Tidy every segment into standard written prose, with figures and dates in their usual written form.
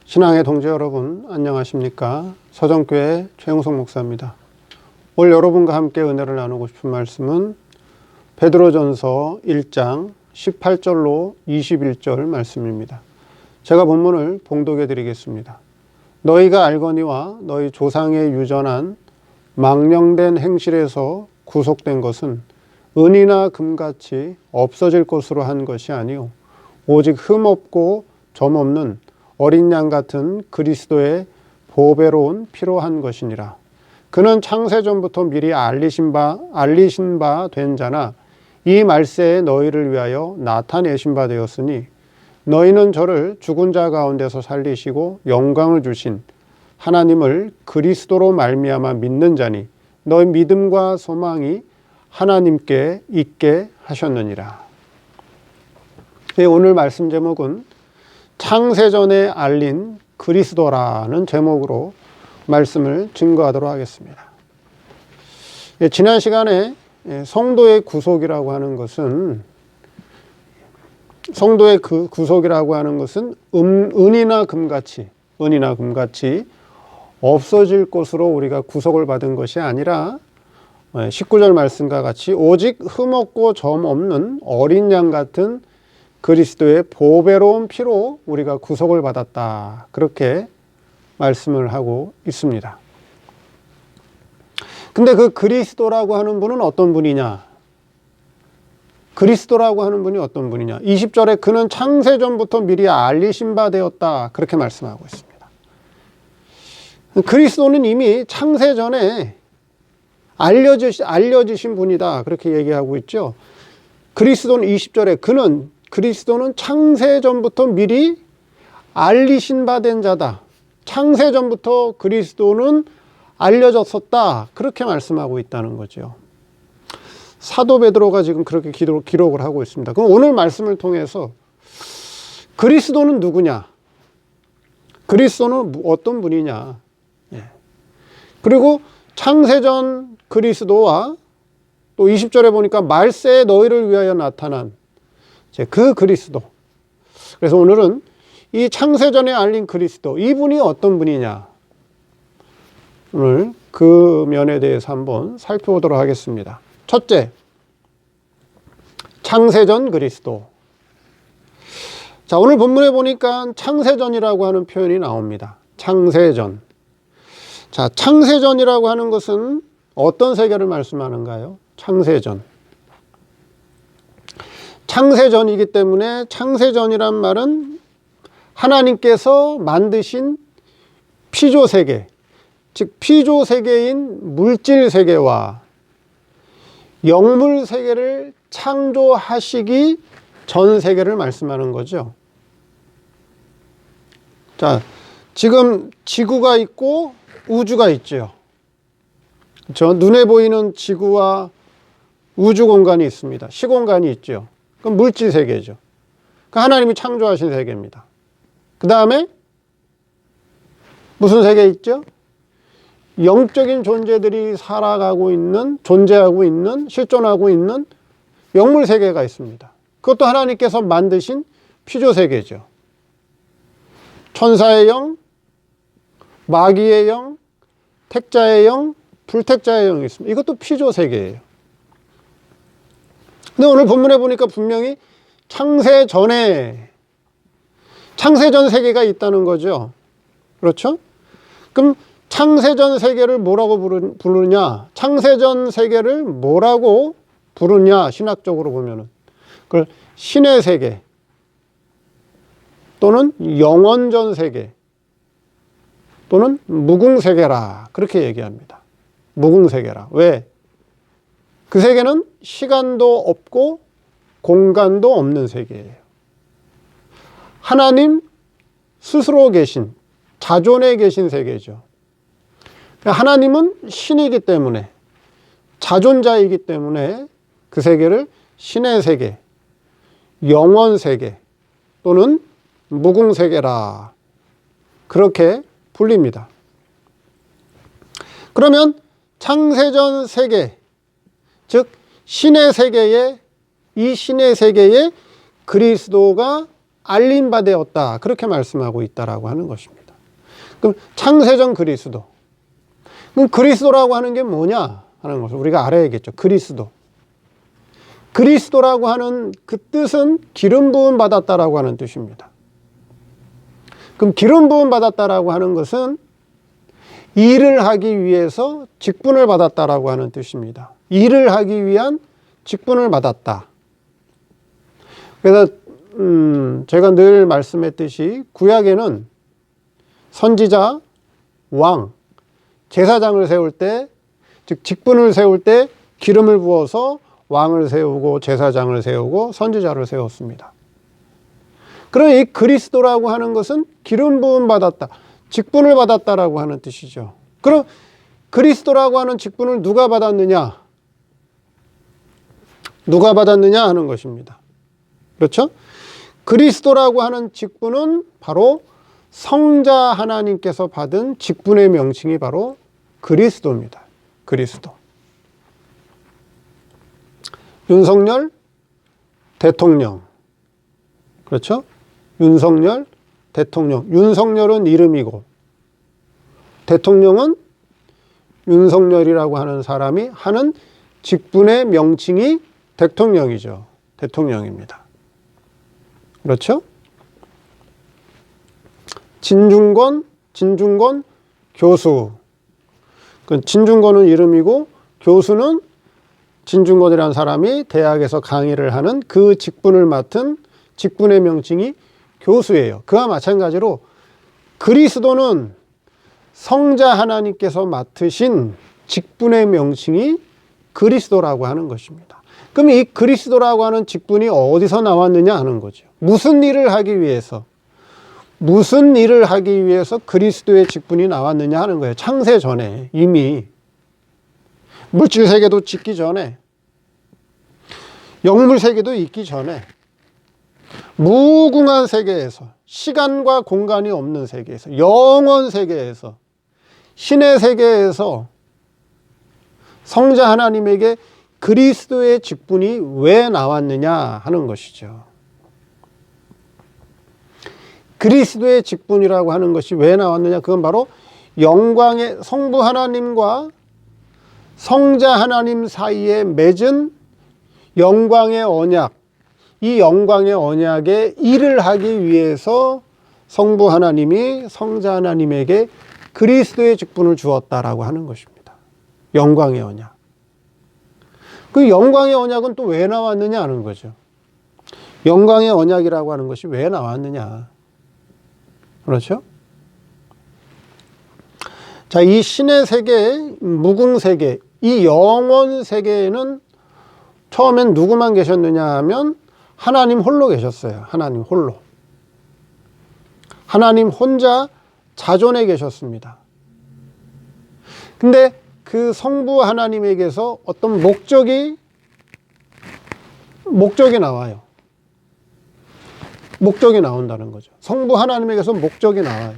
신앙의 동지 여러분, 안녕하십니까? 서정교회 최영석 목사입니다. 오늘 여러분과 함께 은혜를 나누고 싶은 말씀은 베드로전서 1장 18절로 21절 말씀입니다. 제가 본문을 봉독해 드리겠습니다. 너희가 알거니와 너희 조상의 유전한 망령된 행실에서 구속된 것은 은이나 금같이 없어질 것으로 한 것이 아니요 오직 흠없고 점없는 어린 양 같은 그리스도의 보배로운 피로 한 것이니라. 그는 창세전부터 미리 알리신 바 된 자나 이 말세에 너희를 위하여 나타내신 바 되었으니 너희는 저를 죽은 자 가운데서 살리시고 영광을 주신 하나님을 그리스도로 말미암아 믿는 자니 너희 믿음과 소망이 하나님께 있게 하셨느니라. 오늘 말씀 제목은 창세전에 알린 그리스도라는 제목으로 말씀을 증거하도록 하겠습니다. 지난 시간에 성도의 구속이라고 하는 것은 은이나 금같이 없어질 것으로 우리가 구속을 받은 것이 아니라 19절 말씀과 같이 오직 흠없고 점 없는 어린 양 같은 그리스도의 보배로운 피로 우리가 구속을 받았다. 그렇게 말씀을 하고 있습니다. 근데 그 그리스도라고 하는 분은 어떤 분이냐? 20절에 그는 창세전부터 미리 알리신 바 되었다. 그렇게 말씀하고 있습니다. 그리스도는 이미 창세전에 알려지신 분이다. 그렇게 얘기하고 있죠. 그리스도는 20절에 그리스도는 창세전부터 미리 알리신 바 된 자다. 창세전부터 그리스도는 알려졌었다. 그렇게 말씀하고 있다는 거죠. 사도 베드로가 지금 그렇게 기록을 하고 있습니다. 그럼 오늘 말씀을 통해서 그리스도는 누구냐? 그리스도는 어떤 분이냐? 그리고 창세전 그리스도와 또 20절에 보니까 말세에 너희를 위하여 나타난 그 그리스도. 그래서 오늘은 이 창세전에 알린 그리스도, 이분이 어떤 분이냐? 오늘 그 면에 대해서 한번 살펴보도록 하겠습니다. 첫째, 창세전 그리스도. 자, 오늘 본문에 보니까 창세전이라고 하는 표현이 나옵니다. 창세전. 자, 창세전이라고 하는 것은 어떤 세계를 말씀하는가요? 창세전. 창세전이기 때문에 창세전이란 말은 하나님께서 만드신 피조세계, 즉 피조세계인 물질세계와 영물세계를 창조하시기 전 세계를 말씀하는 거죠. 자, 지금 지구가 있고 우주가 있죠. 그렇죠? 눈에 보이는 지구와 우주 공간이 있습니다. 시공간이 있죠. 그건 물질 세계죠. 그 하나님이 창조하신 세계입니다. 그 다음에 무슨 세계 있죠? 영적인 존재들이 존재하고 있는, 실존하고 있는 영물 세계가 있습니다. 그것도 하나님께서 만드신 피조 세계죠. 천사의 영, 마귀의 영, 택자의 영, 불택자의 영이 있습니다. 이것도 피조 세계예요. 근데 오늘 본문에 보니까 분명히 창세전 세계가 있다는 거죠. 그렇죠? 그럼 창세전 세계를 뭐라고 부르냐? 창세전 세계를 뭐라고 부르냐? 신학적으로 보면은. 그걸 신의 세계 또는 영원전 세계 또는 무궁세계라. 그렇게 얘기합니다. 무궁세계라. 왜? 그 세계는 시간도 없고 공간도 없는 세계예요. 하나님 스스로 계신, 자존에 계신 세계죠. 하나님은 신이기 때문에, 자존자이기 때문에 그 세계를 신의 세계, 영원 세계 또는 무궁세계라. 그렇게 불립니다. 그러면 창세전 세계, 즉 신의 세계에, 이 신의 세계에 그리스도가 알린 바 되었다. 그렇게 말씀하고 있다라고 하는 것입니다. 그럼 창세전 그리스도. 그럼 그리스도라고 하는 게 뭐냐 하는 것을 우리가 알아야겠죠. 그리스도. 그리스도라고 하는 그 뜻은 기름 부음 받았다라고 하는 뜻입니다. 그럼 기름 부음 받았다라고 하는 것은 일을 하기 위해서 직분을 받았다라고 하는 뜻입니다. 일을 하기 위한 직분을 받았다. 그래서 제가 늘 말씀했듯이 구약에는 선지자, 왕, 제사장을 세울 때, 즉 직분을 세울 때 기름을 부어서 왕을 세우고 제사장을 세우고 선지자를 세웠습니다. 그럼 이 그리스도라고 하는 것은 기름 부음 받았다, 직분을 받았다라고 하는 뜻이죠. 그럼 그리스도라고 하는 직분을 누가 받았느냐? 누가 받았느냐 하는 것입니다. 그렇죠? 그리스도라고 하는 직분은 바로 성자 하나님께서 받은 직분의 명칭이 바로 그리스도입니다. 그리스도. 윤석열 대통령. 그렇죠? 윤석열 대통령. 윤석열은 이름이고 대통령은 윤석열이라고 하는 사람이 하는 직분의 명칭이 대통령이죠. 대통령입니다. 그렇죠? 진중권 교수. 진중권은 이름이고 교수는 진중권이라는 사람이 대학에서 강의를 하는 그 직분을 맡은 직분의 명칭이 교수예요. 그와 마찬가지로 그리스도는 성자 하나님께서 맡으신 직분의 명칭이 그리스도라고 하는 것입니다. 그럼 이 그리스도라고 하는 직분이 어디서 나왔느냐 하는 거죠. 무슨 일을 하기 위해서 그리스도의 직분이 나왔느냐 하는 거예요. 창세 전에 이미 물질 세계도 짓기 전에 영물 세계도 있기 전에 무궁한 세계에서 시간과 공간이 없는 세계에서 영원 세계에서 신의 세계에서 성자 하나님에게 그리스도의 직분이 왜 나왔느냐 하는 것이죠. 그리스도의 직분이라고 하는 것이 왜 나왔느냐? 그건 바로 영광의 성부 하나님과 성자 하나님 사이에 맺은 영광의 언약, 이 영광의 언약의 일을 하기 위해서 성부 하나님이 성자 하나님에게 그리스도의 직분을 주었다라고 하는 것입니다. 영광의 언약. 그 영광의 언약은 또 왜 나왔느냐 하는 거죠. 영광의 언약이라고 하는 것이 왜 나왔느냐. 그렇죠? 자, 이 신의 세계, 무궁 세계, 이 영원 세계에는 처음엔 누구만 계셨느냐 하면 하나님 홀로 계셨어요. 하나님 홀로. 하나님 혼자 자존해 계셨습니다. 근데 그 성부 하나님에게서 어떤 목적이 나와요. 목적이 나온다는 거죠. 성부 하나님에게서 목적이 나와요.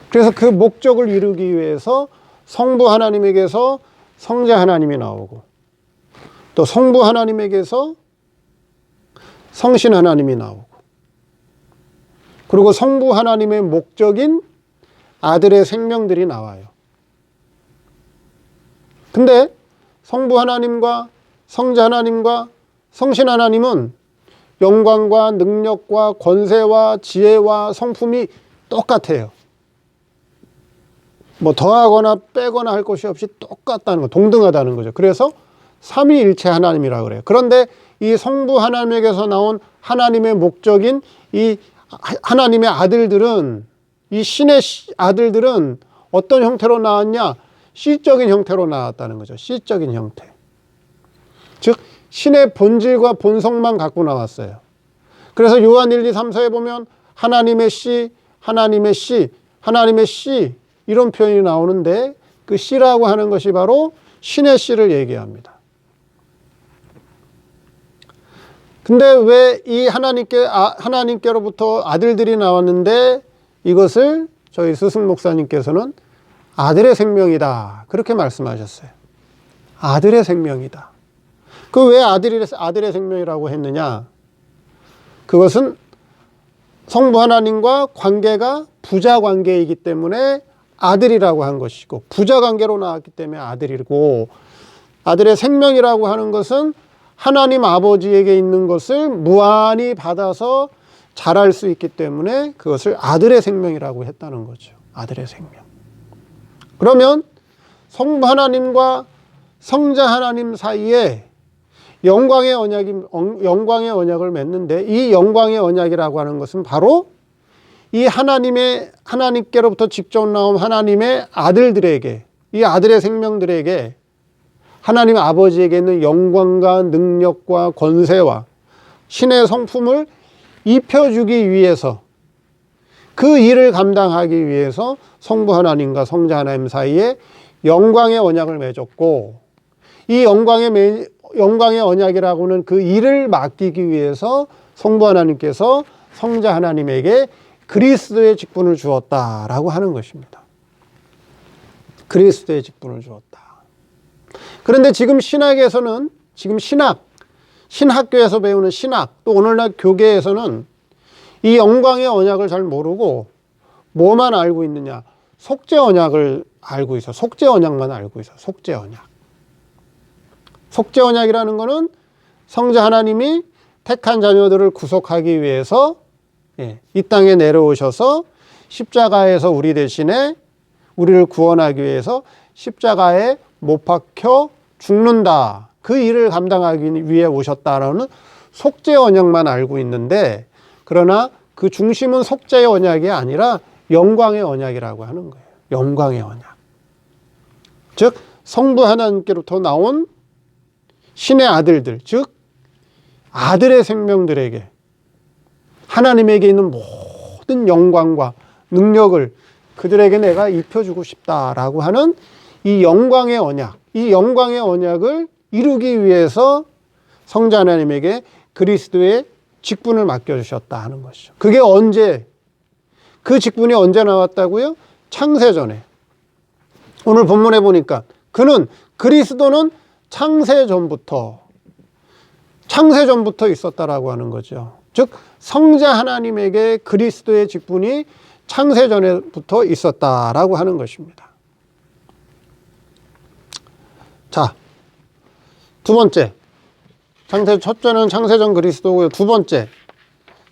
그래서 그 목적을 이루기 위해서 성부 하나님에게서 성자 하나님이 나오고 또 성부 하나님에게서 성신 하나님이 나오고 그리고 성부 하나님의 목적인 아들의 생명들이 나와요. 근데 성부 하나님과 성자 하나님과 성신 하나님은 영광과 능력과 권세와 지혜와 성품이 똑같아요. 뭐 더하거나 빼거나 할 것이 없이 똑같다는 거, 동등하다는 거죠. 그래서 삼위일체 하나님이라고 그래요. 그런데 이 성부 하나님에게서 나온 하나님의 목적인 이 하나님의 아들들은, 이 신의 아들들은 어떤 형태로 나왔냐? 씨적인 형태로 나왔다는 거죠. 씨적인 형태. 즉 신의 본질과 본성만 갖고 나왔어요. 그래서 요한 1, 2, 3, 4에 보면 하나님의 씨, 하나님의 씨, 하나님의 씨 이런 표현이 나오는데 그 씨라고 하는 것이 바로 신의 씨를 얘기합니다. 근데 왜 이 하나님께로부터 아들들이 나왔는데 이것을 저희 스승 목사님께서는 아들의 생명이다 그렇게 말씀하셨어요. 아들의 생명이다. 그 왜 아들의 생명이라고 했느냐? 그것은 성부 하나님과 관계가 부자 관계이기 때문에 아들이라고 한 것이고, 부자 관계로 나왔기 때문에 아들이고, 아들의 생명이라고 하는 것은 하나님 아버지에게 있는 것을 무한히 받아서 자랄 수 있기 때문에 그것을 아들의 생명이라고 했다는 거죠. 아들의 생명. 그러면 성부 하나님과 성자 하나님 사이에 영광의 언약을 맺는데, 이 영광의 언약이라고 하는 것은 바로 이 하나님께로부터 직접 나온 하나님의 아들들에게, 이 아들의 생명들에게 하나님 아버지에게 있는 영광과 능력과 권세와 신의 성품을 입혀주기 위해서, 그 일을 감당하기 위해서 성부 하나님과 성자 하나님 사이에 영광의 언약을 맺었고, 이 영광의 언약이라고는 그 일을 맡기기 위해서 성부 하나님께서 성자 하나님에게 그리스도의 직분을 주었다라고 하는 것입니다. 그리스도의 직분을 주었다. 그런데 지금 신학에서는, 신학교에서 배우는 신학, 또 오늘날 교계에서는 이 영광의 언약을 잘 모르고 뭐만 알고 있느냐? 속죄 언약을 알고 있어. 속죄 언약만 알고 있어. 속죄 언약. 속죄 언약이라는 것은 성자 하나님이 택한 자녀들을 구속하기 위해서 이 땅에 내려오셔서 십자가에서 우리 대신에 우리를 구원하기 위해서 십자가에 못 박혀 죽는다. 그 일을 감당하기 위해 오셨다라는 속죄 언약만 알고 있는데, 그러나 그 중심은 속죄의 언약이 아니라 영광의 언약이라고 하는 거예요. 영광의 언약. 즉 성부 하나님께로부터 나온 신의 아들들, 즉 아들의 생명들에게 하나님에게 있는 모든 영광과 능력을 그들에게 내가 입혀주고 싶다라고 하는 이 영광의 언약, 이 영광의 언약을 이루기 위해서 성자 하나님에게 그리스도의 직분을 맡겨주셨다 하는 것이죠. 그게 언제, 그 직분이 언제 나왔다고요? 창세전에. 오늘 본문에 보니까 그리스도는 창세전부터 있었다라고 하는 거죠. 즉 성자 하나님에게 그리스도의 직분이 창세전에부터 있었다라고 하는 것입니다. 자, 두 번째, 첫째는 창세전 그리스도고요. 두 번째,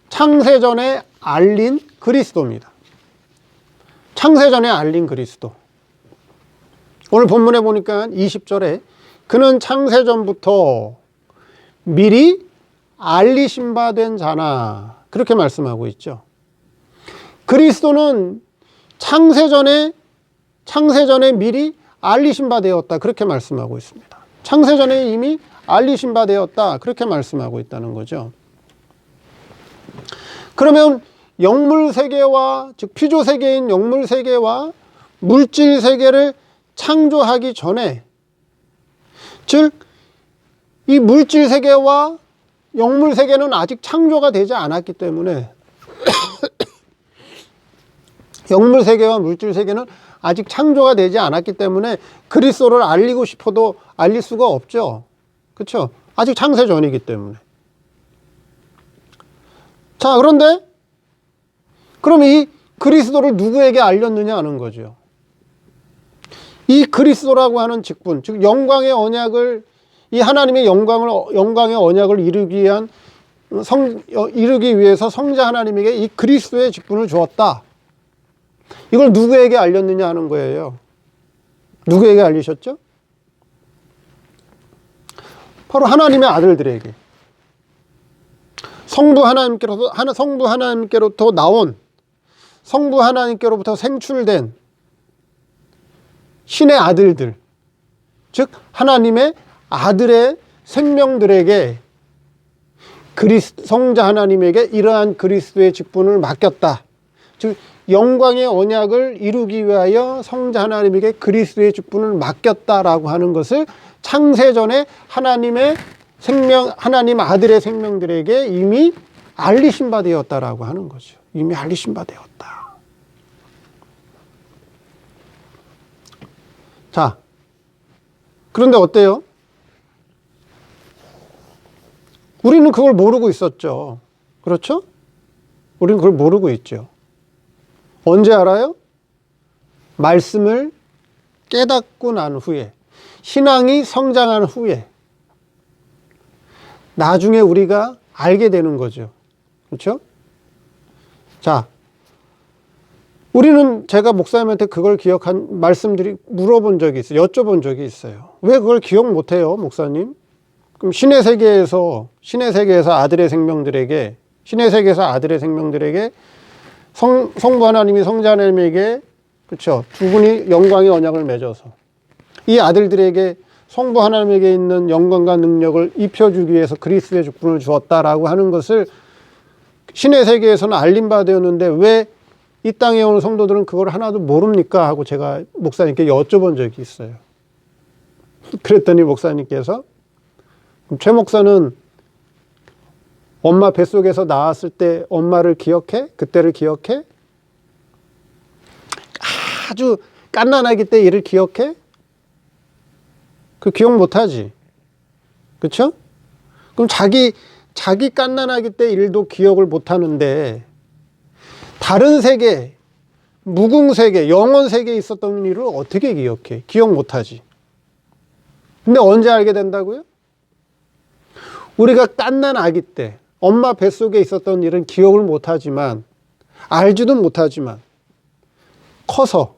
창세전에 알린 그리스도입니다. 창세전에 알린 그리스도. 오늘 본문에 보니까 20절에 그는 창세전부터 미리 알리신 바 된 자나, 그렇게 말씀하고 있죠. 그리스도는 창세전에 미리 알리신 바 되었다, 그렇게 말씀하고 있습니다. 창세전에 이미 알리신 바 되었다, 그렇게 말씀하고 있다는 거죠. 그러면 영물세계와, 즉 피조세계인 영물세계와 물질세계를 창조하기 전에, 즉 이 물질세계와 영물세계는 아직 창조가 되지 않았기 때문에 영물세계와 물질세계는 아직 창조가 되지 않았기 때문에 그리스도를 알리고 싶어도 알릴 수가 없죠. 그렇죠? 아직 창세 전이기 때문에. 자, 그런데 그럼 이 그리스도를 누구에게 알렸느냐 하는 거죠. 이 그리스도라고 하는 직분, 즉 영광의 언약을, 이 하나님의 영광의 언약을 이루기 위해서 성자 하나님에게 이 그리스도의 직분을 주었다. 이걸 누구에게 알렸느냐 하는 거예요. 누구에게 알리셨죠? 바로 하나님의 아들들에게. 성부 하나님께로부터 나온, 성부 하나님께로부터 생출된 신의 아들들, 즉 하나님의 아들의 생명들에게 성자 하나님에게 이러한 그리스도의 직분을 맡겼다. 즉 영광의 언약을 이루기 위하여 성자 하나님에게 그리스도의 직분을 맡겼다라고 하는 것을 창세전에 하나님 아들의 생명들에게 이미 알리신 바 되었다라고 하는 거죠. 이미 알리신 바 되었다. 자, 그런데 어때요? 우리는 그걸 모르고 있었죠. 그렇죠? 우리는 그걸 모르고 있죠. 언제 알아요? 말씀을 깨닫고 난 후에, 신앙이 성장한 후에 나중에 우리가 알게 되는 거죠. 그렇죠? 자, 우리는 제가 목사님한테 그걸 물어본 적이 있어요. 여쭤본 적이 있어요. 왜 그걸 기억 못해요, 목사님? 그럼 신의 세계에서 아들의 생명들에게 성부 하나님이 성자 하나님에게, 그렇죠, 두 분이 영광의 언약을 맺어서 이 아들들에게 성부 하나님에게 있는 영광과 능력을 입혀주기 위해서 그리스도의 직분을 주었다라고 하는 것을 신의 세계에서는 알림받았는데 왜 이 땅에 오는 성도들은 그걸 하나도 모릅니까? 하고 제가 목사님께 여쭤본 적이 있어요. 그랬더니 목사님께서, 최 목사는 엄마 뱃속에서 나왔을 때 엄마를 기억해? 그때를 기억해? 아주 갓난아기 때 일을 기억해? 그 기억 못하지. 그렇죠? 그럼 자기 갓난아기 때 일도 기억을 못하는데 다른 세계, 무궁세계, 영원세계에 있었던 일을 어떻게 기억해? 기억 못하지. 근데 언제 알게 된다고요? 우리가 갓난아기 때 엄마 뱃속에 있었던 일은 기억을 못하지만, 알지도 못하지만 커서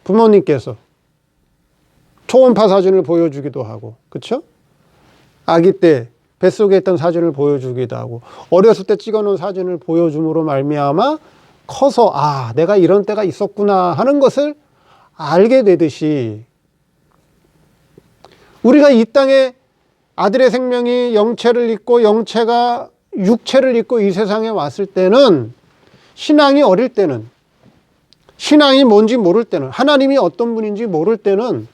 부모님께서 초음파 사진을 보여주기도 하고, 그렇죠? 아기 때 뱃속에 있던 사진을 보여주기도 하고, 어렸을 때 찍어놓은 사진을 보여줌으로 말미암아 커서 내가 이런 때가 있었구나 하는 것을 알게 되듯이, 우리가 이 땅에 아들의 생명이 영체를 입고 영체가 육체를 입고 이 세상에 왔을 때는, 신앙이 어릴 때는, 신앙이 뭔지 모를 때는, 하나님이 어떤 분인지 모를 때는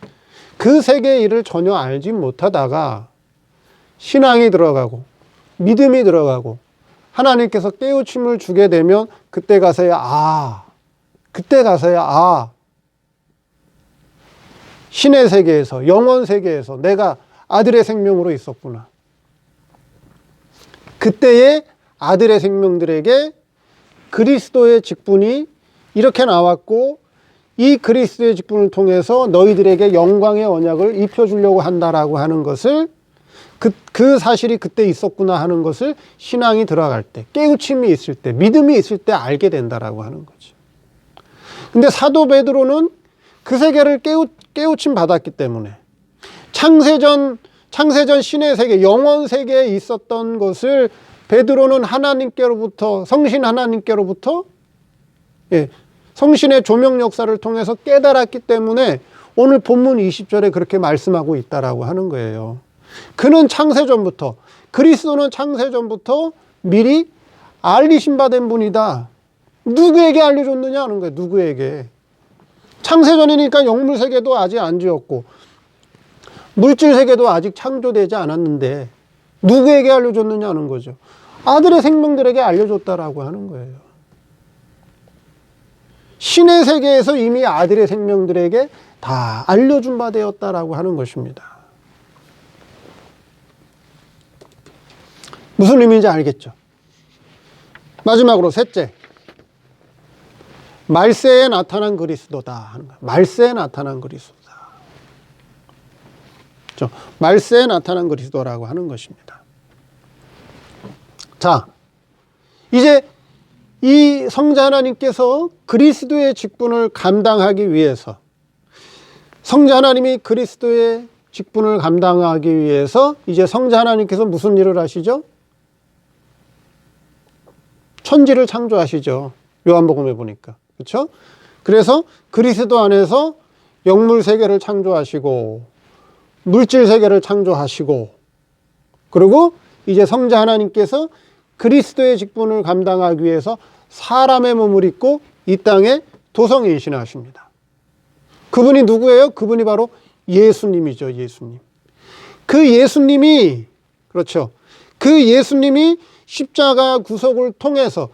그 세계의 일을 전혀 알지 못하다가 신앙이 들어가고 믿음이 들어가고 하나님께서 깨우침을 주게 되면 그때 가서야 신의 세계에서, 영원 세계에서 내가 아들의 생명으로 있었구나. 그때의 아들의 생명들에게 그리스도의 직분이 이렇게 나왔고, 이 그리스도의 직분을 통해서 너희들에게 영광의 언약을 입혀주려고 한다라고 하는 것을, 그 사실이 그때 있었구나 하는 것을 신앙이 들어갈 때, 깨우침이 있을 때, 믿음이 있을 때 알게 된다라고 하는 거죠. 근데 사도 베드로는 그 세계를 깨우침 받았기 때문에 창세전 신의 세계, 영원 세계에 있었던 것을 베드로는 하나님께로부터, 성신 하나님께로부터, 성신의 조명 역사를 통해서 깨달았기 때문에 오늘 본문 20절에 그렇게 말씀하고 있다라고 하는 거예요. 그는 창세전부터, 그리스도는 창세전부터 미리 알리신 바 된 분이다. 누구에게 알려줬느냐 하는 거예요. 누구에게. 창세전이니까 영물세계도 아직 안 지었고 물질세계도 아직 창조되지 않았는데 누구에게 알려줬느냐 하는 거죠. 아들의 생명들에게 알려줬다라고 하는 거예요. 신의 세계에서 이미 아들의 생명들에게 다 알려준 바 되었다라고 하는 것입니다. 무슨 의미인지 알겠죠? 마지막으로 셋째, 말세에 나타난 그리스도다 하는 거예요. 말세에 나타난 그리스도다. 그렇죠? 말세에 나타난 그리스도라고 하는 것입니다. 자, 이제 이 성자 하나님께서 그리스도의 직분을 감당하기 위해서, 성자 하나님이 그리스도의 직분을 감당하기 위해서 이제 성자 하나님께서 무슨 일을 하시죠? 천지를 창조하시죠. 요한복음에 보니까. 그렇죠? 그래서 그리스도 안에서 영물 세계를 창조하시고 물질 세계를 창조하시고, 그리고 이제 성자 하나님께서 그리스도의 직분을 감당하기 위해서 사람의 몸을 입고 이 땅에 도성인신하십니다. 그분이 누구예요? 그분이 바로 예수님이죠. 예수님. 그 예수님이, 그렇죠, 그 예수님이 십자가 구속을 통해서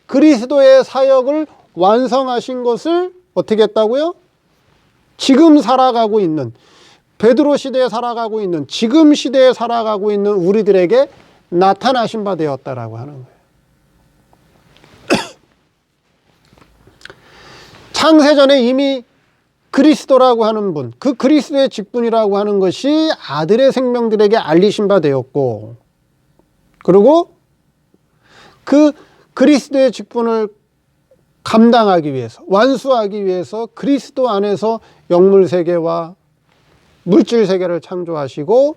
그리스도의 사역을 완성하신 것을 어떻게 했다고요? 지금 살아가고 있는, 베드로 시대에 살아가고 있는, 지금 시대에 살아가고 있는 우리들에게 나타나신 바 되었다라고 하는 거예요. 창세전에 이미 그리스도라고 하는 분, 그 그리스도의 직분이라고 하는 것이 아들의 생명들에게 알리신 바 되었고, 그리고 그 그리스도의 직분을 감당하기 위해서, 완수하기 위해서 그리스도 안에서 영물세계와 물질세계를 창조하시고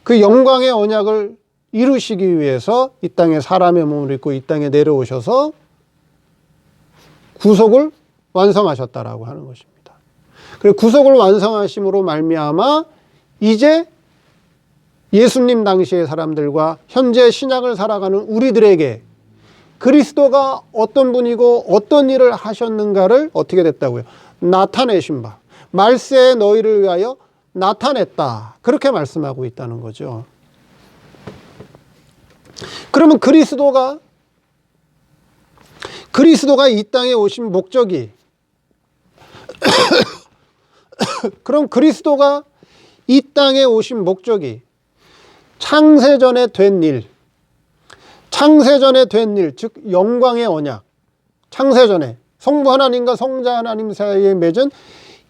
그 영광의 언약을 이루시기 위해서 이 땅에 사람의 몸을 입고 이 땅에 내려오셔서 구속을 완성하셨다라고 하는 것입니다. 그리고 구속을 완성하심으로 말미암아 이제 예수님 당시의 사람들과 현재 신약을 살아가는 우리들에게 그리스도가 어떤 분이고 어떤 일을 하셨는가를 어떻게 됐다고요? 나타내신 바. 말세에 너희를 위하여 나타냈다. 그렇게 말씀하고 있다는 거죠. 그러면 그리스도가 이 땅에 오신 목적이 그럼 그리스도가 이 땅에 오신 목적이 창세전에 된 일, 즉 영광의 언약, 창세전에 성부 하나님과 성자 하나님 사이에 맺은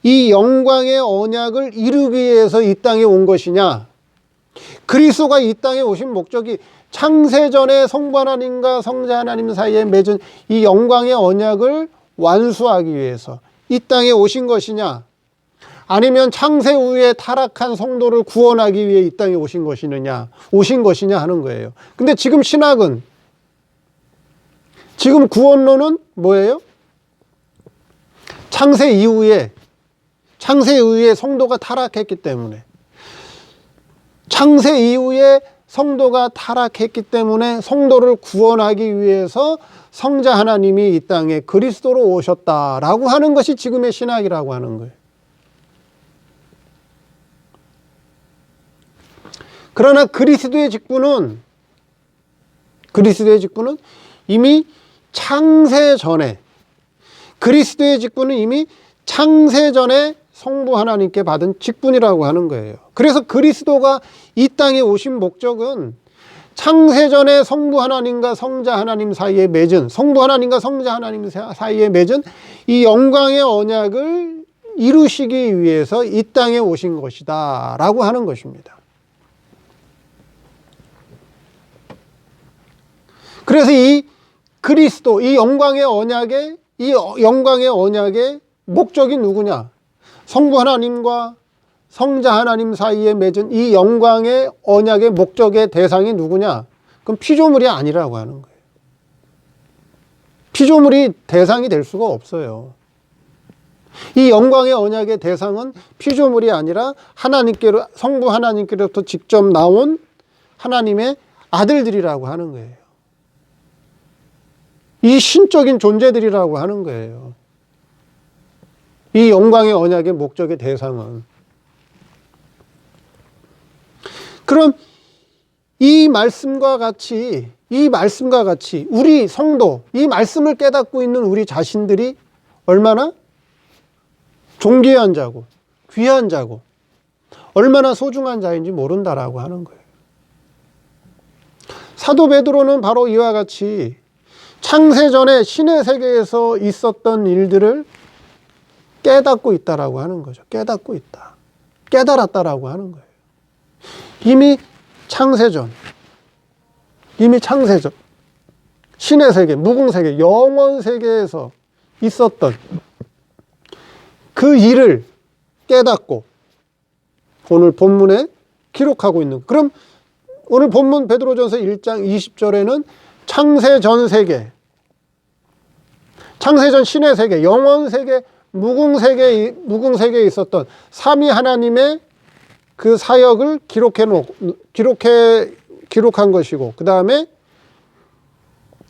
이 영광의 언약을 이루기 위해서 이 땅에 온 것이냐, 그리스도가 이 땅에 오신 목적이 창세전에 성부 하나님과 성자 하나님 사이에 맺은 이 영광의 언약을 완수하기 위해서 이 땅에 오신 것이냐, 아니면 창세 후에 타락한 성도를 구원하기 위해 이 땅에 오신 것이냐 하는 거예요. 근데 지금 신학은, 지금 구원론은 뭐예요? 창세 이후에 성도가 타락했기 때문에, 창세 이후에 성도가 타락했기 때문에 성도를 구원하기 위해서 성자 하나님이 이 땅에 그리스도로 오셨다라고 하는 것이 지금의 신학이라고 하는 거예요. 그러나 그리스도의 직분은 이미 창세전에, 그리스도의 직분은 이미 창세전에 성부 하나님께 받은 직분이라고 하는 거예요. 그래서 그리스도가 이 땅에 오신 목적은 창세전에 성부 하나님과 성자 하나님 사이에 맺은, 성부 하나님과 성자 하나님 사이에 맺은 이 영광의 언약을 이루시기 위해서 이 땅에 오신 것이다 라고 하는 것입니다. 그래서 이 그리스도, 이 영광의 언약의 목적이 누구냐? 성부 하나님과 성자 하나님 사이에 맺은 이 영광의 언약의 목적의 대상이 누구냐? 그럼 피조물이 아니라고 하는 거예요. 피조물이 대상이 될 수가 없어요. 이 영광의 언약의 대상은 피조물이 아니라 성부 하나님께로부터 직접 나온 하나님의 아들들이라고 하는 거예요. 이 신적인 존재들이라고 하는 거예요. 이 영광의 언약의 목적의 대상은. 그럼 이 말씀과 같이 우리 성도, 이 말씀을 깨닫고 있는 우리 자신들이 얼마나 존귀한 자고 귀한 자고 얼마나 소중한 자인지 모른다라고 하는 거예요. 사도 베드로는 바로 이와 같이 창세전에 신의 세계에서 있었던 일들을 깨닫고 있다라고 하는 거죠. 깨달았다라고 하는 거예요. 이미 창세전, 신의 세계, 무궁세계, 영원 세계에서 있었던 그 일을 깨닫고 오늘 본문에 기록하고 있는. 그럼 오늘 본문 베드로전서 1장 20절에는 창세전 세계, 창세전 신의 세계, 영원 세계, 무궁세계에 있었던 삼위 하나님의 그 사역을 기록한 것이고, 그 다음에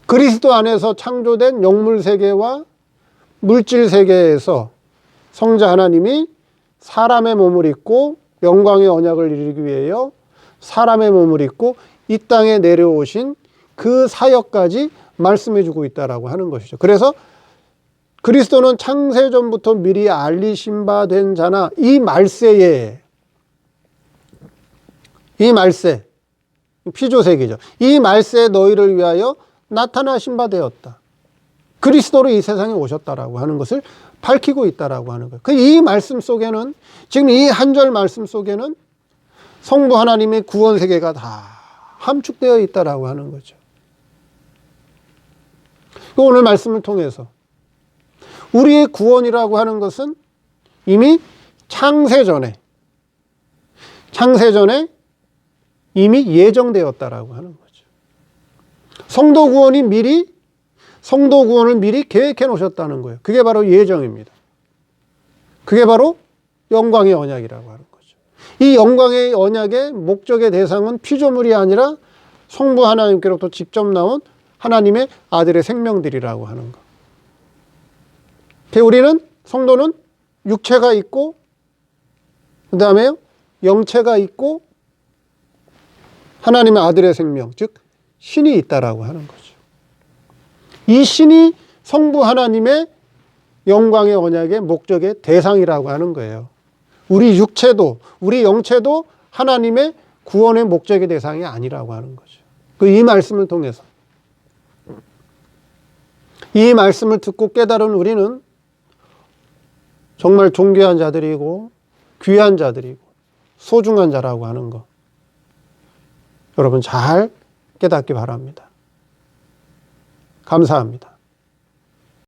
그리스도 안에서 창조된 영물 세계와 물질 세계에서 성자 하나님이 사람의 몸을 입고 영광의 언약을 이루기 위하여 사람의 몸을 입고 이 땅에 내려오신 그 사역까지 말씀해 주고 있다라고 하는 것이죠. 그래서 그리스도는 창세전부터 미리 알리신 바 된 자나, 이 말세 피조세계죠. 이 말세 너희를 위하여 나타나신 바 되었다. 그리스도로 이 세상에 오셨다라고 하는 것을 밝히고 있다라고 하는 거예요. 이 말씀 속에는, 지금 이 한 절 말씀 속에는 성부 하나님의 구원 세계가 다 함축되어 있다라고 하는 거죠. 오늘 말씀을 통해서 우리의 구원이라고 하는 것은 이미 창세 전에 이미 예정되었다라고 하는 거죠. 성도 구원을 미리 계획해 놓으셨다는 거예요. 그게 바로 예정입니다. 그게 바로 영광의 언약이라고 하는 거죠. 이 영광의 언약의 목적의 대상은 피조물이 아니라 성부 하나님께로부터 직접 나온 하나님의 아들의 생명들이라고 하는 것. 우리는, 성도는 육체가 있고, 그 다음에 영체가 있고, 하나님의 아들의 생명, 즉 신이 있다라고 하는 거죠. 이 신이 성부 하나님의 영광의 언약의 목적의 대상이라고 하는 거예요. 우리 육체도, 우리 영체도 하나님의 구원의 목적의 대상이 아니라고 하는 거죠. 이 말씀을 통해서, 이 말씀을 듣고 깨달은 우리는 정말 존귀한 자들이고 귀한 자들이고 소중한 자라고 하는 것, 여러분 잘 깨닫기 바랍니다. 감사합니다.